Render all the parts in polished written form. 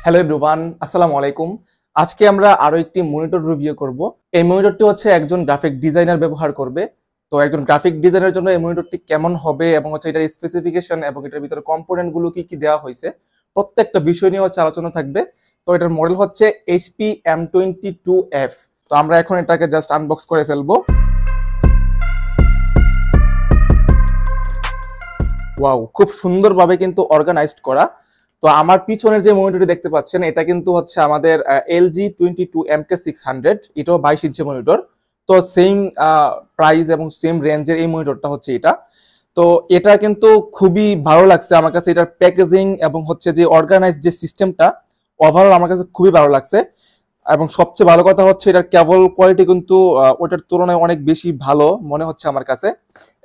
Hello everyone, আসসালামু আলাইকুম। আজকে আমরা আরো একটি মনিটর রিভিউ করব। এই মনিটরটি হচ্ছে একজন গ্রাফিক ডিজাইনার ব্যবহার করবে। তো একজন গ্রাফিক ডিজাইনারের জন্য এই মনিটরটি কেমন হবে এবং হচ্ছে এটার স্পেসিফিকেশন এবং এটার ভিতরে কম্পোনেন্ট গুলো কি কি দেওয়া হয়েছে, প্রত্যেকটা বিষয় নিয়ে হচ্ছে আলোচনা থাকবে। তো এটার মডেল হচ্ছে HP M22F। তো আমরা এখন এটাকে জাস্ট আনবক্স করে ফেলবো। ওয়াও, খুব সুন্দরভাবে কিন্তু অর্গানাইজড করা। তো আমার পিছনের যে মনিটরটি দেখতে পাচ্ছেন এটা কিন্তু হচ্ছে আমাদের LG22MK600, এটাও 22 ইঞ্চি মনিটর। তো সেম প্রাইস এবং সেম রেঞ্জের এই মনিটরটা হচ্ছে এটা। তো এটা কিন্তু খুবই ভালো লাগছে আমার কাছে, এটার প্যাকেজিং এবং হচ্ছে যে অর্গানাইজ যে সিস্টেমটা, ওভারঅল আমার কাছে খুবই ভালো লাগছে। এবং সবচেয়ে ভালো কথা হচ্ছে এটার কেবল কোয়ালিটি কিন্তু ওটার তুলনায় অনেক বেশি ভালো মনে হচ্ছে আমার কাছে।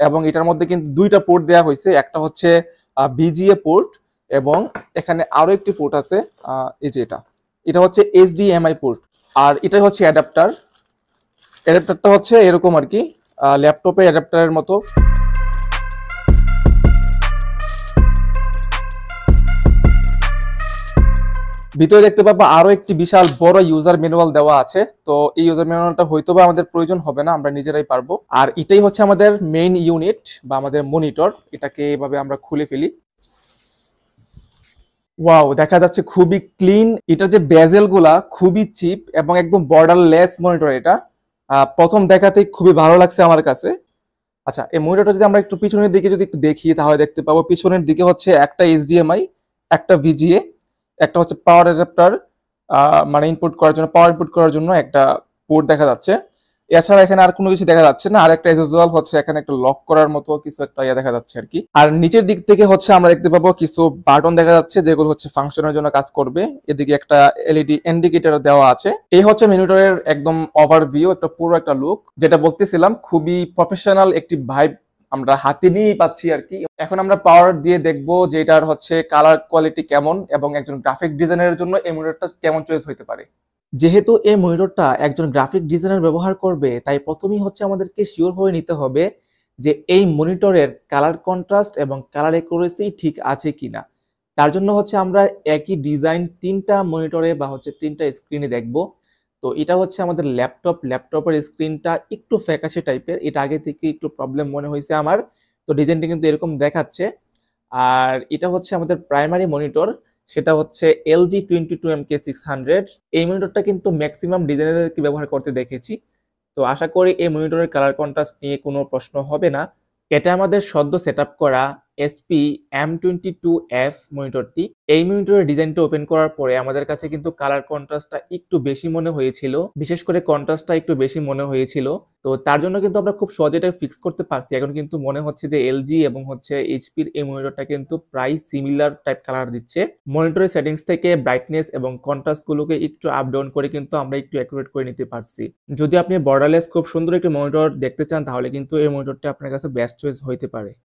এবং এটার মধ্যে কিন্তু দুইটা পোর্ট দেওয়া হয়েছে, একটা হচ্ছে BGA পোর্ট এবং এখানে আরো একটি পোর্ট আছে, এই যে এটা হচ্ছে HDMI পোর্ট। আর এটাই হচ্ছে অ্যাডাপ্টারটা হচ্ছে এরকম আর কি, ল্যাপটপে অ্যাডাপ্টারের মতো। ভিতরে দেখতে পাবো আরো একটি বিশাল বড় ইউজার ম্যানুয়াল দেওয়া আছে। তো এই ইউজার ম্যানুয়ালটা হয়তো বা আমাদের প্রয়োজন হবে না, আমরা নিজেরাই পারবো। আর এটাই হচ্ছে আমাদের মেইন ইউনিট বা আমাদের মনিটর। এটাকে এভাবে আমরা খুলে ফেলি। ওয়াও, দেখা যাচ্ছে খুবই ক্লিন। এটা যে বেজেল গুলা খুবই চিপ এবং একদম বর্ডারলেস মনিটর। এটা প্রথম দেখাতেই খুবই ভালো লাগছে আমার কাছে। আচ্ছা, এই মনিটরটা যদি আমরা একটু পিছনের দিকে যদি একটু দেখি তাহলে দেখতে পাবো পিছনের দিকে হচ্ছে একটা HDMI, একটা VGA, একটা হচ্ছে পাওয়ার অ্যাডাপ্টার, মানে ইনপুট করার জন্য, পাওয়ার ইনপুট করার জন্য একটা পোর্ট দেখা যাচ্ছে। এছাড়া এখানে আর কোনো কিছু দেখা যাচ্ছে না। আর একটা এসএসএল হচ্ছে এখানে একটা লক করার মতো কিছু একটা দেখা যাচ্ছে আর কি। আর নিচের দিক থেকে হচ্ছে আমরা দেখতে পাবো কিছু বাটন দেখা যাচ্ছে যেগুলো হচ্ছে ফাংশনের জন্য কাজ করবে। এদিকে একটা LED ইন্ডিকেটর দেওয়া আছে। এই হচ্ছে মনিটরের একদম ওভারভিউ, একটা পুরো একটা লুক। যেটা বলতেছিলাম, খুবই প্রফেশনাল একটি ভাইব আমরা হাতে নিয়েই পাচ্ছি আর কি। এখন আমরা পাওয়ার দিয়ে দেখবো যে এটার হচ্ছে কালার কোয়ালিটি কেমন এবং একজন গ্রাফিক ডিজাইনারের জন্য এই মনিটরটা কেমন চয়েস হতে পারে। যেহেতু এই মনিটরটা একজন গ্রাফিক ডিজাইনার ব্যবহার করবে, তাই প্রথমেই হচ্ছে আমাদেরকে শিওর হয়ে নিতে হবে যে এই মনিটরের কালার কন্ট্রাস্ট এবং কালার অ্যাকুরেসি ঠিক আছে কিনা। তার জন্য হচ্ছে আমরা একই ডিজাইন তিনটা মনিটরে বা হচ্ছে তিনটা স্ক্রিনে দেখব। তো এটা হচ্ছে আমাদের ল্যাপটপের স্ক্রিনটা একটু ফ্যাকাশে টাইপের, এটা আগে থেকে একটু প্রবলেম মনে হয়েছে আমার। তো ডিজাইনটা কিন্তু এরকম দেখাচ্ছে। আর এটা হচ্ছে আমাদের প্রাইমারি মনিটর, সেটা হচ্ছে LG22MK600। এই মনিটরটা কিন্তু ম্যাক্সিমাম ডিজাইনারদেরকে ব্যবহার করতে দেখেছি। তো আশা করি এই মনিটরের কালার কন্ট্রাস্ট নিয়ে কোনো প্রশ্ন হবে না। এটা আমাদের সদ্য সেটআপ করা HP M22F মনিটরটি। এই মনিটরের ডিজাইনটা ওপেন করার পরে আমাদের কাছে কিন্তু কালার কন্ট্রাস্টটা একটু বেশি মনে হয়েছিল, বিশেষ করে কন্ট্রাস্টটা একটু বেশি মনে হয়েছিল। তো তার জন্য কিন্তু আমরা খুব সহজে এটা ফিক্স করতে পারছি। এখন কিন্তু মনে হচ্ছে যে LG এবং হচ্ছে HPর এই মনিটরটা কিন্তু প্রায় সিমিলার টাইপ কালার দিচ্ছে। মনিটরের সেটিংস থেকে ব্রাইটনেস এবং কন্ট্রাস্ট গুলোকে একটু আপ ডাউন করে কিন্তু আমরা একটু অ্যাকুরেট করে নিতে পারছি। যদি আপনি বর্ডারলেস খুব সুন্দর একটি মনিটর দেখতে চান তাহলে কিন্তু এই মনিটরটা আপনার কাছে বেস্ট চয়েস হইতে পারে।